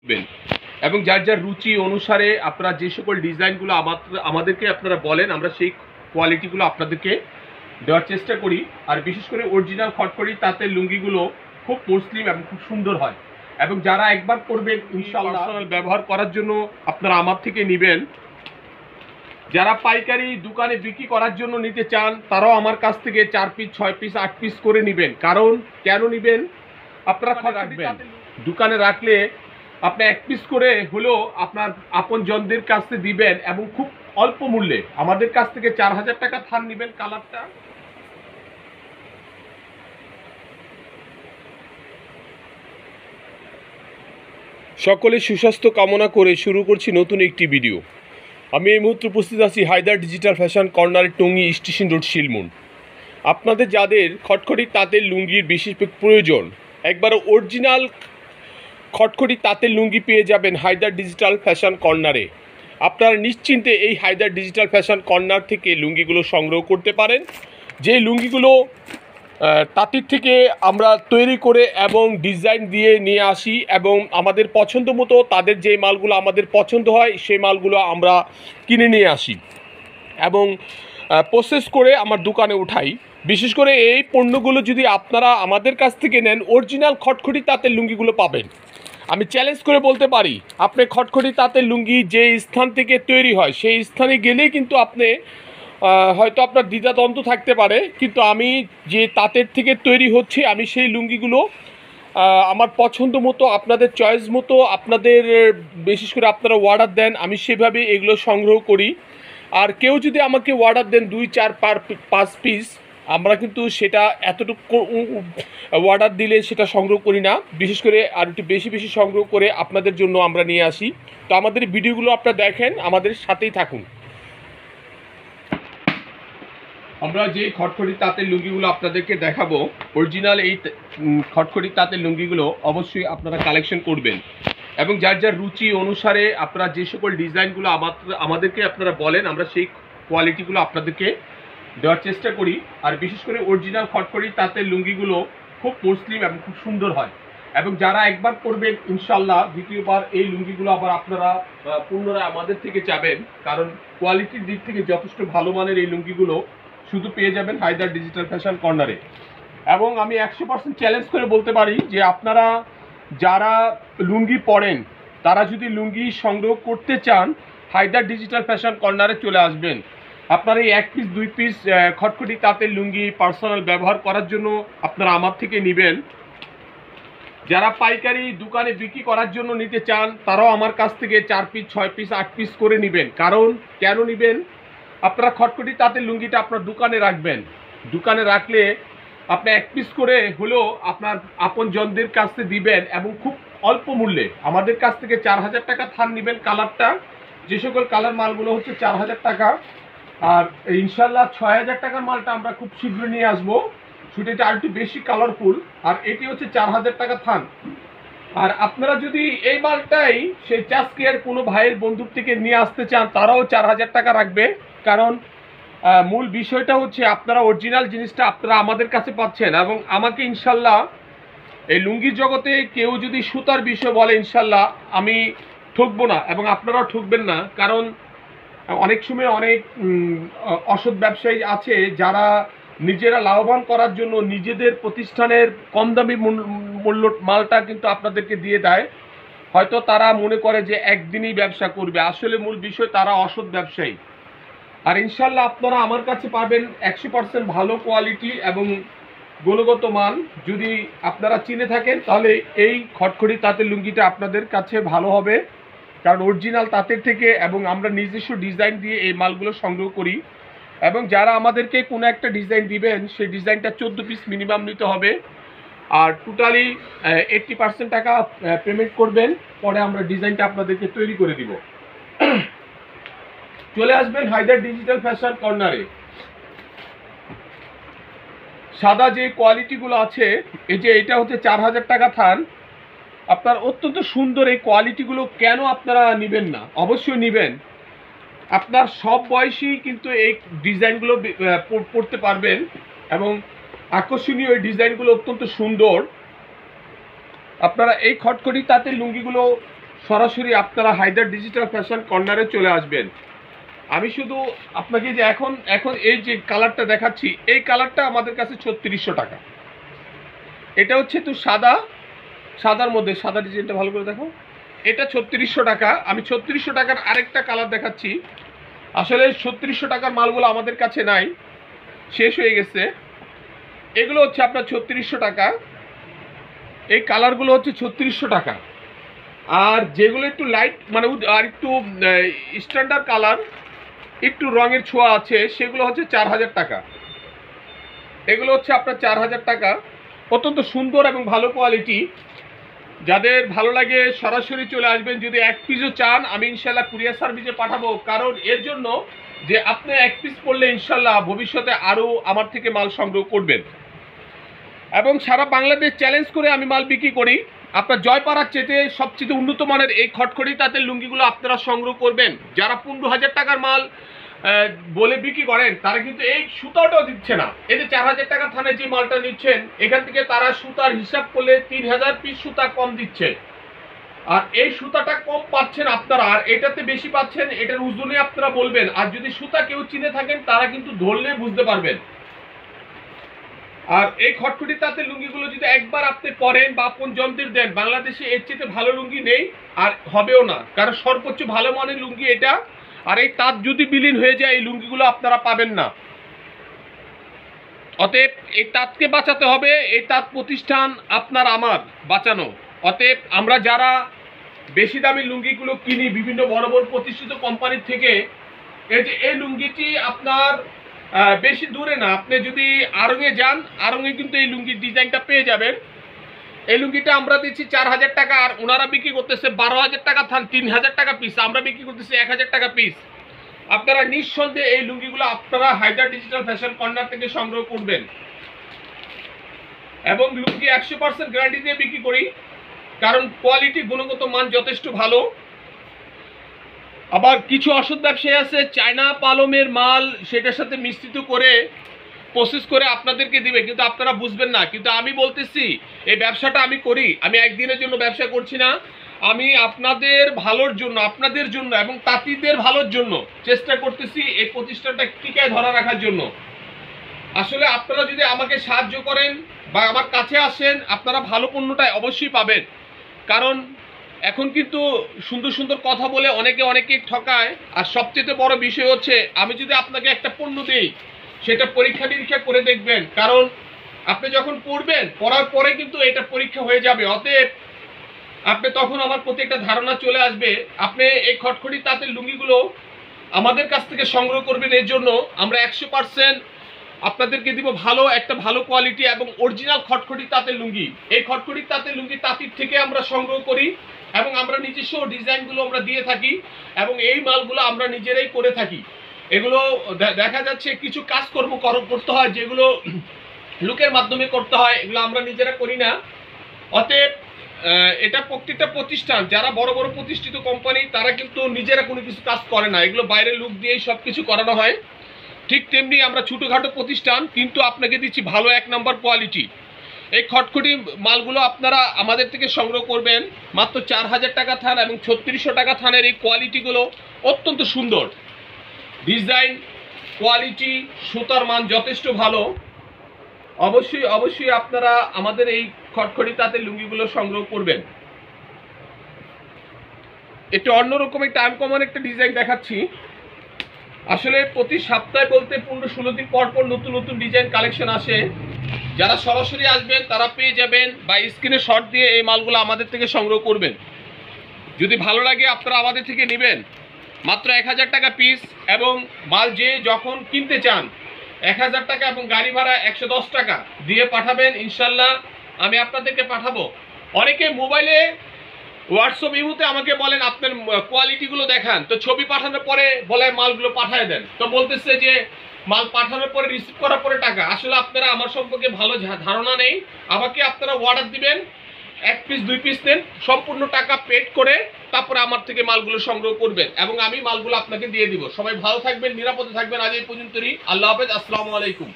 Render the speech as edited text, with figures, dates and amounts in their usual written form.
করবেন এবং যার যার রুচি অনুসারে আপনারা যে সকল ডিজাইনগুলো আমাদেরকে আপনারা বলেন, আমরা সেই কোয়ালিটিগুলো আপনাদেরকে দেওয়ার চেষ্টা করি। আর বিশেষ করে অরিজিনাল খটখটি তাঁতের লুঙ্গিগুলো খুব মুসলিম এবং খুব সুন্দর হয়, এবং যারা একবার করবেন ইনশাআল্লাহ পার্সোনাল ব্যবহার করার জন্য আপনারা আমার থেকে নেবেন। যারা পাইকারি দোকানে বিক্রি করার জন্য নিতে চান তারাও আমার কাছ থেকে 4 পিস 6 পিস 8 পিস করে নেবেন। কারণ কেন নেবেন, আপনারা খট রাখবেন, দোকানে রাখলে আপনি 1 পিস করে হলেও আপনার আপনজনদের কাছে দিবেন এবং খুব অল্প মূল্যে। আমাদের কাছ থেকে 4000 টাকা থান নেবেন কালারটা। সকলে সুস্বাস্থ্য কামনা করে শুরু করছি নতুন একটি ভিডিও। আমি এই মুহূর্তে উপস্থিত আছি হায়দার ডিজিটাল ফ্যাশন কর্নারের টঙ্গী স্টেশন রোড শিলমুন। আপনাদের যাদের খটখটি তাঁতের লুঙ্গির বিশেষ প্রয়োজন, একবার অরিজিনাল খটখটি তাঁতের লুঙ্গি পেয়ে যাবেন হায়দার ডিজিটাল ফ্যাশন কর্নারে। আপনারা নিশ্চিন্তে এই হায়দার ডিজিটাল ফ্যাশন কর্নার থেকে লুঙ্গিগুলো সংগ্রহ করতে পারেন। যে লুঙ্গিগুলো তাঁতির থেকে আমরা তৈরি করে এবং ডিজাইন দিয়ে নিয়ে আসি, এবং আমাদের পছন্দ মতো তাদের যে মালগুলো আমাদের পছন্দ হয় সেই মালগুলো আমরা কিনে নিয়ে আসি এবং প্রসেস করে আমার দোকানে উঠাই। বিশেষ করে এই পণ্যগুলো যদি আপনারা আমাদের কাছ থেকে নেন, অরিজিনাল খটখটি তাঁতের লুঙ্গিগুলো পাবেন। আমি চ্যালেঞ্জ করে বলতে পারি, আপনি খটখটি তাঁতের লুঙ্গি যে স্থান থেকে তৈরি হয় সেই স্থানে গেলেই কিন্তু আপনি হয়তো আপনার দ্বিধাদ্বন্দ্ব থাকতে পারে, কিন্তু আমি যে তাঁতের থেকে তৈরি হচ্ছে আমি সেই লুঙ্গিগুলো আমার পছন্দ মতো, আপনাদের চয়েস মতো, আপনাদের বিশেষ করে আপনারা অর্ডার দেন, আমি সেভাবে এগুলো সংগ্রহ করি। আর কেউ যদি আমাকে অর্ডার দেন 2, 4, 5 পিস, আমরা কিন্তু সেটা এতটুকু অর্ডার দিলে সেটা সংগ্রহ করি না। বিশেষ করে আর একটু বেশি বেশি সংগ্রহ করে আপনাদের জন্য আমরা নিয়ে আসি। তো আমাদের ভিডিওগুলো আপনারা দেখেন, আমাদের সাথেই থাকুন। আমরা যে খটখটি তাঁতের লুঙ্গিগুলো আপনাদেরকে দেখাবো, অরিজিনাল এই খটখটি তাঁতের লুঙ্গিগুলো অবশ্যই আপনারা কালেকশন করবেন এবং যার যার রুচি অনুসারে আপনারা যে সকল ডিজাইনগুলো আমাদেরকে আপনারা বলেন, আমরা সেই কোয়ালিটিগুলো আপনাদেরকে দেওয়ার চেষ্টা করি। আর বিশেষ করে অরিজিনাল খটখটি তাঁতের লুঙ্গিগুলো খুব মুসলিম এবং খুব সুন্দর হয়, এবং যারা একবার করবেন ইনশাআল্লাহ দ্বিতীয়বার এই লুঙ্গিগুলো আবার আপনারা পুনরায় আমাদের থেকে যাবেন। কারণ কোয়ালিটির দিক থেকে যথেষ্ট ভালো মানের এই লুঙ্গিগুলো শুধু পেয়ে যাবেন হায়দার ডিজিটাল ফ্যাশন কর্নারে। এবং আমি 100% চ্যালেঞ্জ করে বলতে পারি যে আপনারা যারা লুঙ্গি পরেন তারা যদি লুঙ্গি সংগ্রহ করতে চান, হায়দার ডিজিটাল ফ্যাশন কর্নারে চলে আসবেন। আপনারা এই 1 পিস 2 পিস খটখটি তাঁতের লুঙ্গি পার্সোনাল ব্যবহার করার জন্য আপনারা আমার থেকে নেবেন। যারা পাইকারি দোকানে বিক্রি করার জন্য নিতে চান তারাও আমার কাছ থেকে 4 পিস 6 পিস 8 পিস করে নেবেন। কারণ কেন নেবেন, আপনারা খটখটি তাঁতের লুঙ্গিটা আপনার দোকানে রাখবেন, দোকানে রাখলে আপনি 1 পিস করে হলেও আপনার আপনজনদের কাছে দিবেন এবং খুব অল্প মূল্যে। আমাদের কাছ থেকে 4000 টাকা থান নেবেন কালারটা। যে সকল কালার মালগুলো হচ্ছে 4000 টাকা, আর ইনশাল্লাহ 6000 টাকার মালটা আমরা খুব শীঘ্র নিয়ে আসবো, সেটা আর একটু বেশি কালারফুল, আর এটি হচ্ছে 4000 টাকা থান। আর আপনারা যদি এই মালটাই সেই চাষকের কোনো ভাইয়ের বন্ধুর থেকে নিয়ে আসতে চান তারাও 4000 টাকা রাখবে। কারণ মূল বিষয়টা হচ্ছে আপনারা অরিজিনাল জিনিসটা আপনারা আমাদের কাছে পাচ্ছেন। এবং আমাকে ইনশাল্লাহ এই লুঙ্গির জগতে কেউ যদি সুতার বিষয় বলে, ইনশাল্লাহ আমি ঠকবো না এবং আপনারাও ঠকবেন না। কারণ অনেক সময় অনেক অসৎ ব্যবসায়ী আছে যারা নিজেরা লাভবান করার জন্য নিজেদের প্রতিষ্ঠানের কম দামি মূল্য মালটা কিন্তু আপনাদেরকে দিয়ে দেয়। হয়তো তারা মনে করে যে একদিনই ব্যবসা করবে, আসলে মূল বিষয় তারা অসৎ ব্যবসায়ী। আর ইনশাল্লাহ আপনারা আমার কাছে পাবেন 100% ভালো কোয়ালিটি এবং গুণগত মান। যদি আপনারা চিনে থাকেন তাহলে এই খটখটি তাঁতের লুঙ্গিটা আপনাদের কাছে ভালো হবে, কারণ অরিজিনাল তাঁতের থেকে এবং আমরা নিজস্ব ডিজাইন দিয়ে এই মালগুলো সংগ্রহ করি। এবং যারা আমাদেরকে কোনো একটা ডিজাইন দিবেন সেই ডিজাইনটা 14 পিস মিনিমাম নিতে হবে, আর টোটালি 80% টাকা পেমেন্ট করবেন, পরে আমরা ডিজাইনটা আপনাদেরকে তৈরি করে দিব। চলে আসবেন হায়দার ডিজিটাল ফ্যাশন কর্নারে। সাদা যে কোয়ালিটিগুলো আছে, এই যে এটা হচ্ছে 4000 টাকা থান, আপনার অত্যন্ত সুন্দর এই কোয়ালিটিগুলো কেন আপনারা নেবেন না, অবশ্যই নেবেন। আপনার সব বয়সী কিন্তু এই ডিজাইনগুলো পড়তে পারবেন এবং আকর্ষণীয় এই ডিজাইনগুলো অত্যন্ত সুন্দর। আপনারা এই খটখটি তাঁতের লুঙ্গিগুলো সরাসরি আপনারা হায়দার ডিজিটাল ফ্যাশন কর্নারে চলে আসবেন। আমি শুধু আপনাকে যে এখন এই যে কালারটা দেখাচ্ছি, এই কালারটা আমাদের কাছে 3600 টাকা। এটা হচ্ছে তো সাদার মধ্যে, সাদা ডিজাইনটা ভালো করে দেখো, এটা 3600 টাকা। আমি 3600 টাকার আরেকটা কালার দেখাচ্ছি। আসলে 3600 টাকার মালগুলো আমাদের কাছে নাই, শেষ হয়ে গেছে। এগুলো হচ্ছে আপনার 3600 টাকা, এই কালারগুলো হচ্ছে 3600 টাকা। আর যেগুলো একটু লাইট মানে আর একটু স্ট্যান্ডার্ড কালার, একটু রঙের ছোঁয়া আছে, সেগুলো হচ্ছে 4000 টাকা। এগুলো হচ্ছে আপনার 4000 টাকা, অত্যন্ত সুন্দর এবং ভালো কোয়ালিটি। যাদের ভালো লাগে সরাসরি চলে আসবেন। যদি এক পিসও চান, আমি ইনশাল্লাহ কুরিয়ার সার্ভিসে পাঠাবো, কারণ এর জন্য যে আপনি এক পিস পড়লে ইনশাল্লাহ ভবিষ্যতে আরও আমার থেকে মাল সংগ্রহ করবেন। এবং সারা বাংলাদেশ চ্যালেঞ্জ করে আমি মাল বিক্রি করি। আপনার জয়পাড়ার চেতে সবচেয়ে উন্নত মানের এই খটখটি তাঁতের লুঙ্গিগুলো আপনারা সংগ্রহ করবেন। যারা 15,000 টাকার মাল বলে বিক্রি করেন, তারা কিন্তু এই সুতাটাও দিচ্ছে না। এই যে 4000 টাকা থানায় যে মালটা নিচ্ছেন, এখান থেকে তারা সুতার হিসাব করলে 3000 পিস সুতা কম দিচ্ছে। আর এই সুতাটা কম পাচ্ছেন আপনারা, আর এটাতে বেশি পাচ্ছেন, এটার ওজনে আপনারা বলবেন। আর যদি সুতা কেউ চিনে থাকেন, তারা কিন্তু ধরলে বুঝতে পারবেন। আর এই খটখটি তাঁতের লুঙ্গিগুলো যদি একবার আপনি পরেন বা আপন জনদের দেন, বাংলাদেশে এর চেয়ে ভালো লুঙ্গি নেই আর হবেও না, কারণ সর্বোচ্চ ভালো মানের লুঙ্গি এটা। আর এই তাঁত যদি বিলীন হয়ে যায়, এই লুঙ্গিগুলো আপনারা পাবেন না। অতএব এই তাঁতকে বাঁচাতে হবে, এই তাঁত প্রতিষ্ঠান আপনার আমার বাঁচানো। অতএব আমরা যারা বেশি দামি লুঙ্গিগুলো কিনি বিভিন্ন বড় বড় প্রতিষ্ঠিত কোম্পানির থেকে, এই যে এই লুঙ্গিটি আপনার বেশি দূরে না, আপনি যদি আড়ংয়ে যান, আড়ংয়ে কিন্তু এই লুঙ্গির ডিজাইনটা পেয়ে যাবেন। এই লুঙ্গিটা আমরা দিচ্ছি 4000 টাকা, আর ওনারা বিক্রি করতেছে 12,000 টাকা থান, 3000 টাকা পিস। আমরা বিক্রি করতেছি 1000 টাকা পিস। আপনারা নিঃসন্দেহে এই লুঙ্গিগুলো আপনারা হায়দার ডিজিটাল ফ্যাশন কর্নার থেকে সংগ্রহ করবেন। এবং লুঙ্গি 100% গ্যারান্টি দিয়ে বিক্রি করি, কারণ কোয়ালিটি গুণগত মান যথেষ্ট ভালো। আবার কিছু অসৎ ব্যবসায়ী আছে, চায়না পালমের মাল সেটার সাথে মিশ্রিত করে প্রসেস করে আপনাদেরকে দিবে, কিন্তু আপনারা বুঝবেন না। কিন্তু আমি বলতেছি, এই ব্যবসাটা আমি করি, আমি একদিনের জন্য ব্যবসা করছি না, আমি আপনাদের ভালোর জন্য, আপনাদের জন্য এবং তাঁতিদের ভালোর জন্য চেষ্টা করতেছি এই প্রতিষ্ঠানটা টিকায় ধরা রাখার জন্য। আসলে আপনারা যদি আমাকে সাহায্য করেন বা আমার কাছে আসেন, আপনারা ভালো পণ্যটা অবশ্যই পাবেন। কারণ এখন কিন্তু সুন্দর সুন্দর কথা বলে অনেকে ঠকায়। আর সবচেয়ে বড় বিষয় হচ্ছে, আমি যদি আপনাকে একটা পণ্য দিই, সেটা পরীক্ষা নিরীক্ষা করে দেখবেন। কারণ আপনি যখন পড়বেন, পড়ার পরে কিন্তু এটা পরীক্ষা হয়ে যাবে। অতএব আপনি তখন আমার প্রতি একটা ধারণা চলে আসবে। আপনি এই খটখটি তাঁতের লুঙ্গিগুলো আমাদের কাছ থেকে সংগ্রহ করবেন। এর জন্য আমরা 100% আপনাদেরকে দিব ভালো কোয়ালিটি এবং অরিজিনাল খটখটি তাঁতের লুঙ্গি। এই খটখটি তাঁতের লুঙ্গি তাঁতির থেকে আমরা সংগ্রহ করি এবং আমরা নিজস্ব ডিজাইনগুলো আমরা দিয়ে থাকি এবং এই মালগুলো আমরা নিজেরাই করে থাকি। এগুলো দেখা যাচ্ছে কিছু কাজকর্ম করতে হয়, যেগুলো লোকের মাধ্যমে করতে হয়, এগুলো আমরা নিজেরা করি না। অতএব এটা প্রত্যেকটা প্রতিষ্ঠান, যারা বড় বড় প্রতিষ্ঠিত কোম্পানি, তারা কিন্তু নিজেরা কোনো কিছু কাজ করে না, এগুলো বাইরের লোক দিয়েই সব কিছু করানো হয়। ঠিক তেমনি আমরা ছোটোখাটো প্রতিষ্ঠান, কিন্তু আপনাকে দিচ্ছি ভালো 1 নম্বর কোয়ালিটি। এই খটখটি মালগুলো আপনারা আমাদের থেকে সংগ্রহ করবেন মাত্র 4000 টাকা থান এবং 3600 টাকা থানের। এই কোয়ালিটিগুলো অত্যন্ত সুন্দর, ডিজাইন, কোয়ালিটি, সুতার মান যথেষ্ট ভালো। অবশ্যই আপনারা আমাদের এই খটখটি তাঁতের লুঙ্গিগুলো সংগ্রহ করবেন। একটু অন্যরকম একটা আনকমন একটা ডিজাইন দেখাচ্ছি। আসলে প্রতি সপ্তাহে বলতে 15-16 দিন পর নতুন ডিজাইন কালেকশন আসে। যারা সরাসরি আসবেন তারা পেয়ে যাবেন, বা স্ক্রিনে শর্ট দিয়ে এই মালগুলো আমাদের থেকে সংগ্রহ করবেন। যদি ভালো লাগে আপনারা আমাদের থেকে নেবেন। মাত্র 1000 টাকা পিস, এবং মাল যে যখন কিনতে চান 1000 টাকা এবং গাড়ি ভাড়া 110 টাকা দিয়ে পাঠাবেন। ইনশাল্লাহ আমি আপনাদেরকে পাঠাবো। অনেকে মোবাইলে হোয়াটসঅ্যাপ ইমুতে আমাকে বলেন আপনার কোয়ালিটিগুলো দেখান, তো ছবি পাঠানোর পরে বলে মালগুলো পাঠিয়ে দেন, তো বলতেছে যে মাল পাঠানোর পরে রিসিভ করার পরে টাকা। আসলে আপনারা আমার সম্পর্কে ভালো ধারণা নেই। আমাকে আপনারা অর্ডার দিবেন, 1 পিস 2 পিস নেন, সম্পূর্ণ টাকা পেড করে তারপরে আমার থেকে মালগুলো সংগ্রহ করবেন এবং আমি মালগুলো আপনাকে দিয়ে দিব। সবাই ভালো থাকবেন, নিরাপদে থাকবেন। আজ এই পর্যন্তই। আল্লাহ হাফেজ, আসসালামু আলাইকুম।